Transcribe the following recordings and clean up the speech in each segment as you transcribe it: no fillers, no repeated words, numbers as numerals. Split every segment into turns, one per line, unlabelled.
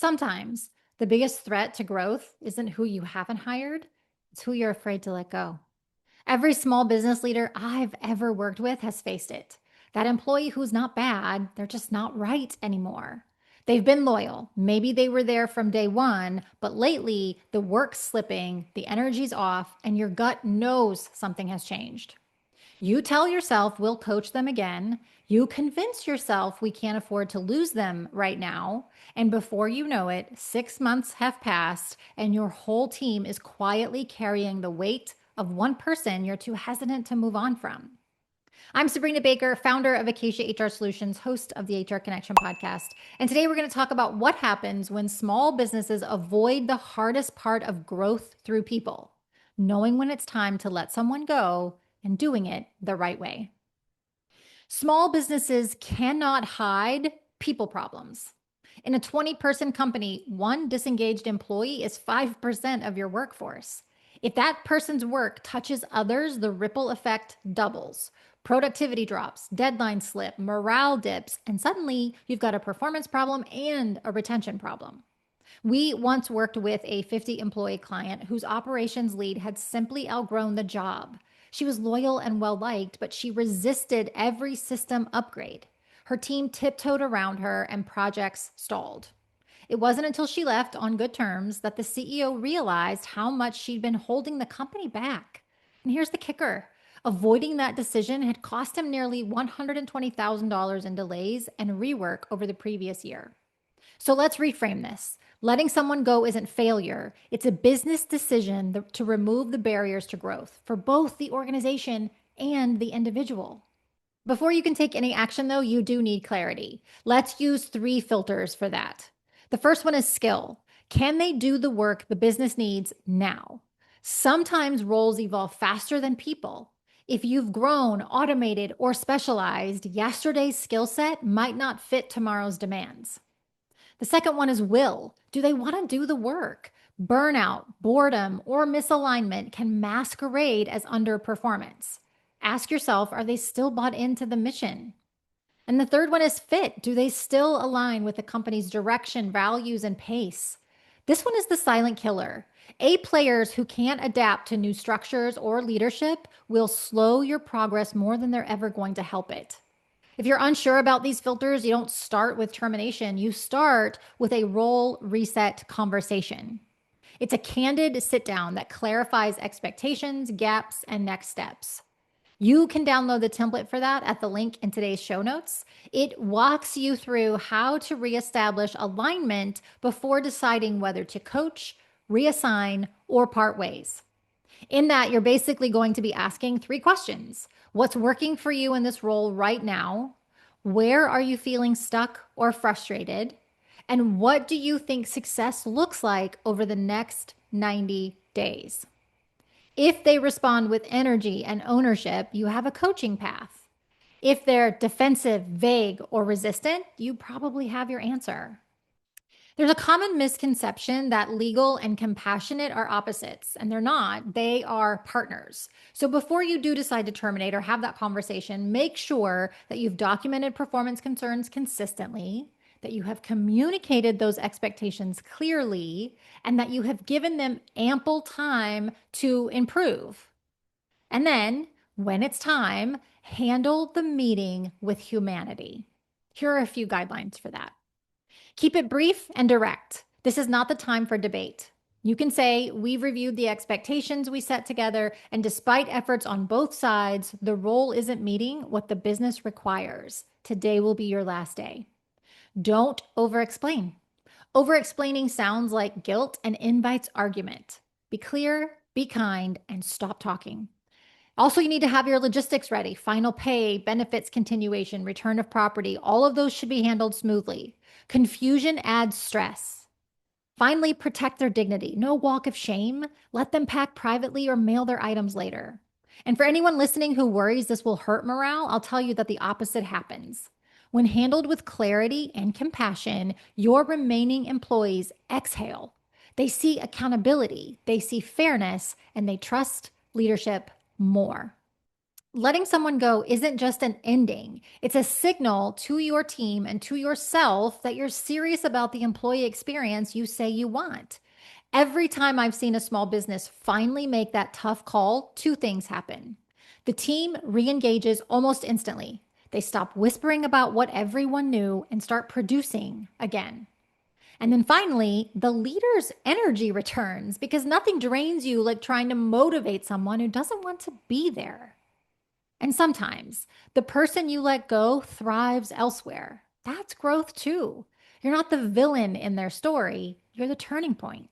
Sometimes the biggest threat to growth isn't who you haven't hired, it's who you're afraid to let go. Every small business leader I've ever worked with has faced it. That employee who's not bad, they're just not right anymore. They've been loyal. Maybe they were there from day one, but lately the work's slipping, the energy's off, and your gut knows something has changed. You tell yourself we'll coach them again. You convince yourself we can't afford to lose them right now. And before you know it, 6 months have passed and your whole team is quietly carrying the weight of one person you're too hesitant to move on from. I'm Sabrina Baker, founder of Acacia HR Solutions, host of the HR Connection podcast. And today we're going to talk about what happens when small businesses avoid the hardest part of growth through people, knowing when it's time to let someone go and doing it the right way. Small businesses cannot hide people problems. In a 20-person company, one disengaged employee is 5% of your workforce. If that person's work touches others, the ripple effect doubles. Productivity drops, deadlines slip, morale dips, and suddenly you've got a performance problem and a retention problem. We once worked with a 50-employee client whose operations lead had simply outgrown the job. She was loyal and well-liked, but she resisted every system upgrade. Her team tiptoed around her and projects stalled. It wasn't until she left on good terms that the CEO realized how much she'd been holding the company back. And here's the kicker. Avoiding that decision had cost him nearly $120,000 in delays and rework over the previous year. So let's reframe this. Letting someone go isn't failure. It's a business decision to remove the barriers to growth for both the organization and the individual. Before you can take any action, though, you do need clarity. Let's use 3 filters for that. The first one is skill. Can they do the work the business needs now? Sometimes roles evolve faster than people. If you've grown, automated, or specialized, yesterday's skill set might not fit tomorrow's demands. The second one is will. Do they want to do the work? Burnout, boredom, or misalignment can masquerade as underperformance. Ask yourself, are they still bought into the mission? And the third one is fit. Do they still align with the company's direction, values, and pace? This one is the silent killer. A players who can't adapt to new structures or leadership will slow your progress more than they're ever going to help it. If you're unsure about these filters, you don't start with termination. You start with a role reset conversation. It's a candid sit down that clarifies expectations, gaps, and next steps. You can download the template for that at the link in today's show notes. It walks you through how to reestablish alignment before deciding whether to coach, reassign, or part ways. In that, you're basically going to be asking 3 questions. What's working for you in this role right now? Where are you feeling stuck or frustrated? And what do you think success looks like over the next 90 days? If they respond with energy and ownership, you have a coaching path. If they're defensive, vague, or resistant, you probably have your answer. There's a common misconception that legal and compassionate are opposites, and they're not. They are partners. So before you do decide to terminate or have that conversation, make sure that you've documented performance concerns consistently, that you have communicated those expectations clearly, and that you have given them ample time to improve. And then, when it's time, handle the meeting with humanity. Here are a few guidelines for that. Keep it brief and direct. This is not the time for debate. You can say, we've reviewed the expectations we set together, and despite efforts on both sides, the role isn't meeting what the business requires. Today will be your last day. Don't over-explain. Over-explaining sounds like guilt and invites argument. Be clear, be kind, and stop talking. Also, you need to have your logistics ready. Final pay, benefits continuation, return of property, all of those should be handled smoothly. Confusion adds stress. Finally, protect their dignity. No walk of shame. Let them pack privately or mail their items later. And for anyone listening who worries this will hurt morale, I'll tell you that the opposite happens. When handled with clarity and compassion, your remaining employees exhale. They see accountability, they see fairness, and they trust leadership more. Letting someone go isn't just an ending, it's a signal to your team and to yourself that you're serious about the employee experience you say you want. Every time I've seen a small business finally make that tough call, two things happen. The team re engages almost instantly. They stop whispering about what everyone knew and start producing again. And then finally, the leader's energy returns because nothing drains you like trying to motivate someone who doesn't want to be there. And sometimes the person you let go thrives elsewhere. That's growth too. You're not the villain in their story, you're the turning point.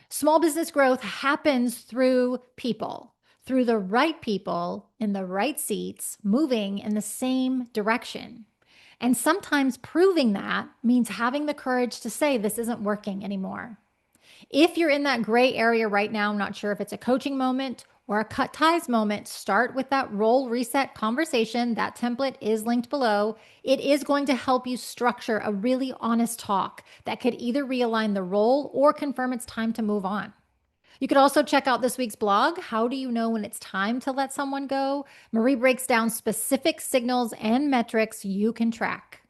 Small business growth happens through people, through the right people in the right seats, moving in the same direction. And sometimes proving that means having the courage to say, this isn't working anymore. If you're in that gray area right now, I'm not sure if it's a coaching moment or a cut ties moment, start with that role reset conversation. That template is linked below. It is going to help you structure a really honest talk that could either realign the role or confirm it's time to move on. You could also check out this week's blog, How Do You Know When It's Time to Let Someone Go? Marie breaks down specific signals and metrics you can track.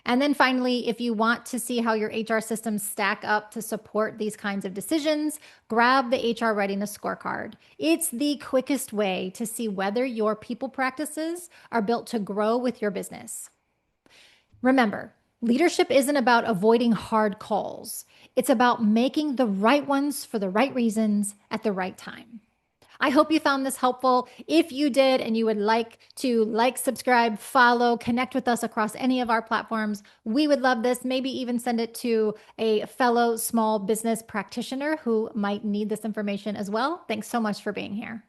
And then finally, if you want to see how your HR systems stack up to support these kinds of decisions, grab the HR Readiness Scorecard. It's the quickest way to see whether your people practices are built to grow with your business. Remember, leadership isn't about avoiding hard calls. It's about making the right ones for the right reasons at the right time. I hope you found this helpful. If you did and you would like to subscribe, follow, connect with us across any of our platforms, we would love this. Maybe even send it to a fellow small business practitioner who might need this information as well. Thanks so much for being here.